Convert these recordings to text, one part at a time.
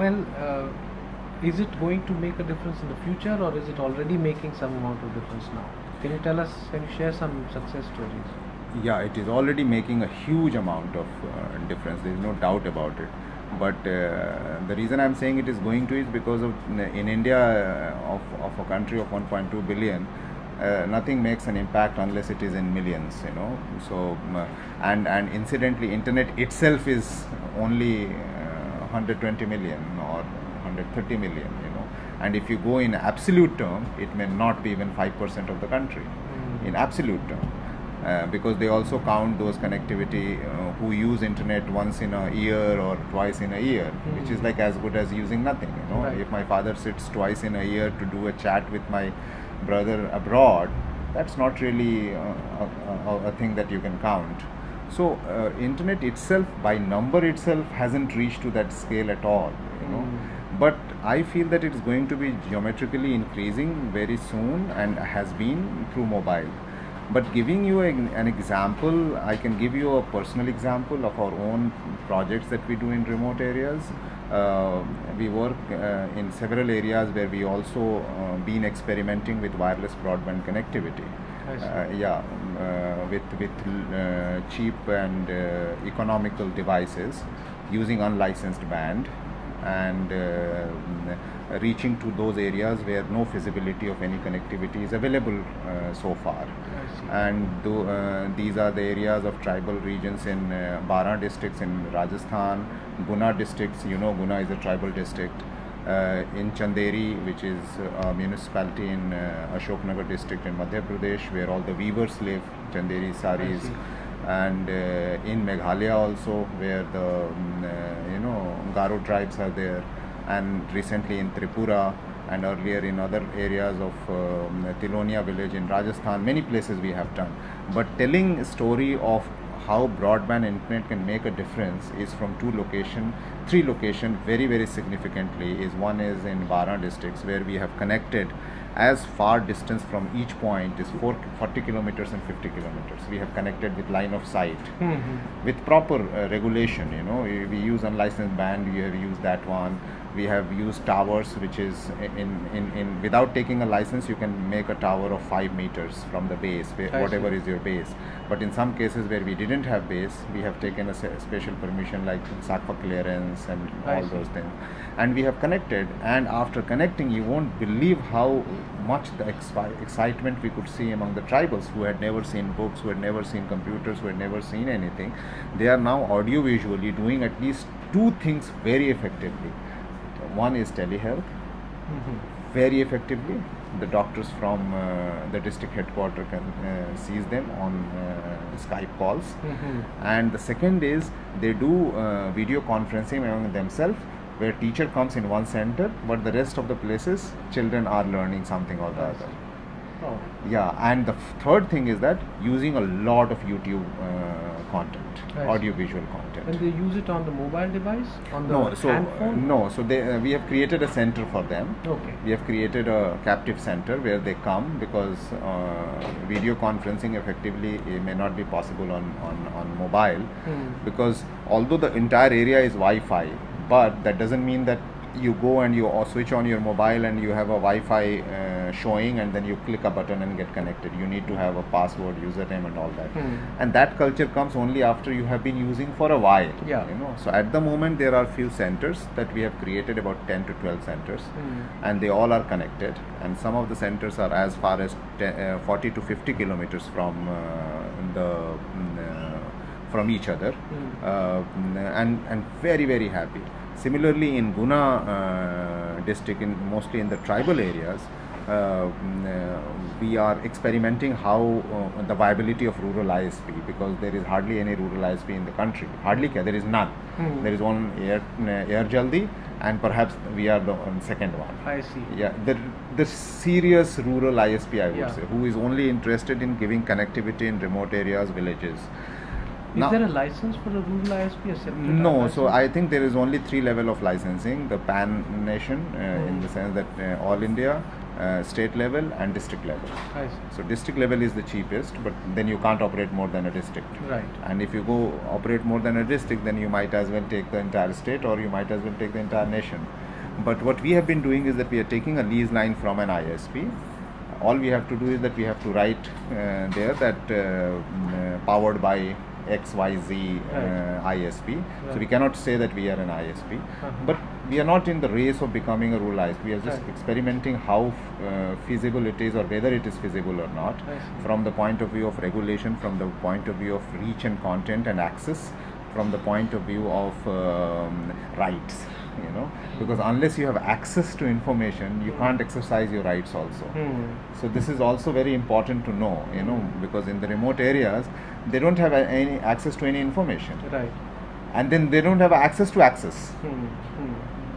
Well, is it going to make a difference in the future, or is it already making some amount of difference now? Can you tell us, can you share some success stories? Yeah, it is already making a huge amount of difference. There is no doubt about it. But the reason I'm saying it is going to is because of in India, of a country of 1.2 billion, nothing makes an impact unless it is in millions, you know. So and incidentally, internet itself is only 120 million or 130 million, you know. And if you go in absolute term, it may not be even 5% of the country in absolute term. Because they also count those connectivity who use internet once in a year or twice in a year, which is like as good as using nothing, you know. Right. If my father sits twice in a year to do a chat with my brother abroad, that's not really a thing that you can count. So internet itself by number itself hasn't reached to that scale at all, you know. But I feel that it's going to be geometrically increasing very soon, and has been through mobile. But giving you an example, I can give you a personal example of our own projects that we do in remote areas. We work in several areas where we also been experimenting with wireless broadband connectivity. With cheap and economical devices using unlicensed band, and reaching to those areas where no feasibility of any connectivity is available so far. And these are the areas of tribal regions in Bara districts in Rajasthan, Guna districts, you know, Guna is a tribal district, in Chanderi, which is a municipality in Ashoknagar district in Madhya Pradesh, where all the weavers live, Chanderi saris, and in Meghalaya also, where the Garo tribes are there, and recently in Tripura, and earlier in other areas of Tilonia village in Rajasthan. Many places we have done. But telling a story of how broadband internet can make a difference is from three locations very, very significantly. One is in Bara districts, where we have connected as far distance from each point is 40 kilometers and 50 kilometers. We have connected with line of sight, with proper regulation, you know. We use unlicensed band, we have used that one. We have used towers, which is in without taking a license, you can make a tower of 5 meters from the base, whatever is your base. But in some cases where we didn't have base, we have taken a special permission like SACPA clearance and all those things. And we have connected, and after connecting, you won't believe how much the excitement we could see among the tribals who had never seen books, who had never seen computers, who had never seen anything. They are now audio-visually doing at least two things very effectively. One is telehealth, very effectively. The doctors from the district headquarters can seize them on Skype calls. And the second is they do video conferencing among themselves, where teacher comes in one center, but the rest of the places children are learning something or the other. Yeah, and the third thing is that using a lot of YouTube content, audio-visual content. And they use it on the mobile device, on the handphone? No, so we have created a center for them. Okay. We have created a captive center where they come, because video conferencing effectively may not be possible on mobile, because although the entire area is Wi-Fi, but that doesn't mean that you go and you switch on your mobile and you have a Wi-Fi showing, and then you click a button and get connected. You need to have a password, username, and all that. And that culture comes only after you have been using for a while. Yeah. You know. So at the moment there are few centers that we have created, about 10 to 12 centers, and they all are connected. And some of the centers are as far as 40 to 50 kilometers from each other, and very, very happy. Similarly, in Guna district, mostly in the tribal areas, we are experimenting how the viability of rural ISP, because there is hardly any rural ISP in the country. There is none. There is one Air Jaldi, and perhaps we are the second one. I see. Yeah, the serious rural ISP, I would say, who is only interested in giving connectivity in remote areas, villages. Is there a license for a rural ISP? No, so I think there is only 3 levels of licensing. The PAN nation, in the sense that all India, state level and district level. I see. So district level is the cheapest, but then you can't operate more than a district. Right. And if you go operate more than a district, then you might as well take the entire state, or you might as well take the entire nation. But what we have been doing is that we are taking a lease line from an ISP. All we have to do is that we have to write there that powered by XYZ ISP. Right. So we cannot say that we are an ISP, but we are not in the race of becoming a rural ISP. We are just Right. experimenting how feasible it is, or whether it is feasible or not, I see. from the point of view of regulation, from the point of view of reach and content and access, from the point of view of rights. Because unless you have access to information, you can't exercise your rights also. So this is also very important to know, because in the remote areas, they don't have any access to any information, Right. and then they don't have access to access.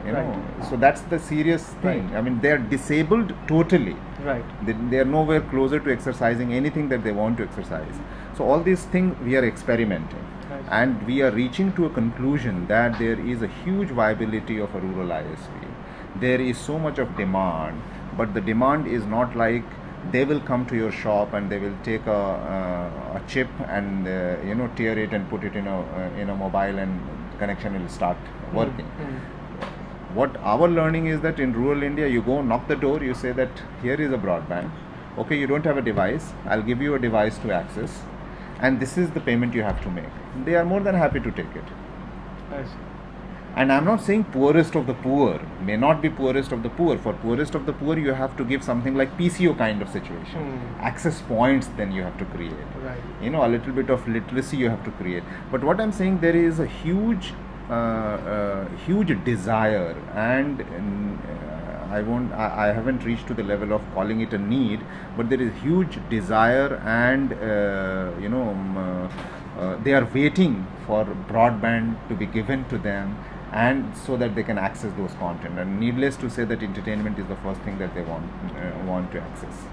Right. So that's the serious thing. Right. I mean, they are disabled totally. Right. They are nowhere closer to exercising anything that they want to exercise. So all these things we are experimenting, Right. and we are reaching to a conclusion that there is a huge viability of a rural ISP. There is so much of demand, but the demand is not like they will come to your shop and they will take a chip and tear it and put it in a mobile, and connection will start working. What our learning is that in rural India, you go knock the door, you say that here is a broadband. Okay, you don't have a device, I'll give you a device to access, and this is the payment you have to make. They are more than happy to take it. I see. And I'm not saying poorest of the poor, may not be poorest of the poor. For poorest of the poor, you have to give something like PCO kind of situation. Access points then you have to create. Right. A little bit of literacy you have to create. But what I'm saying, there is a huge desire, and I haven't reached to the level of calling it a need, but there is huge desire, and they are waiting for broadband to be given to them, and so that they can access those content. And needless to say that entertainment is the first thing that they want to access.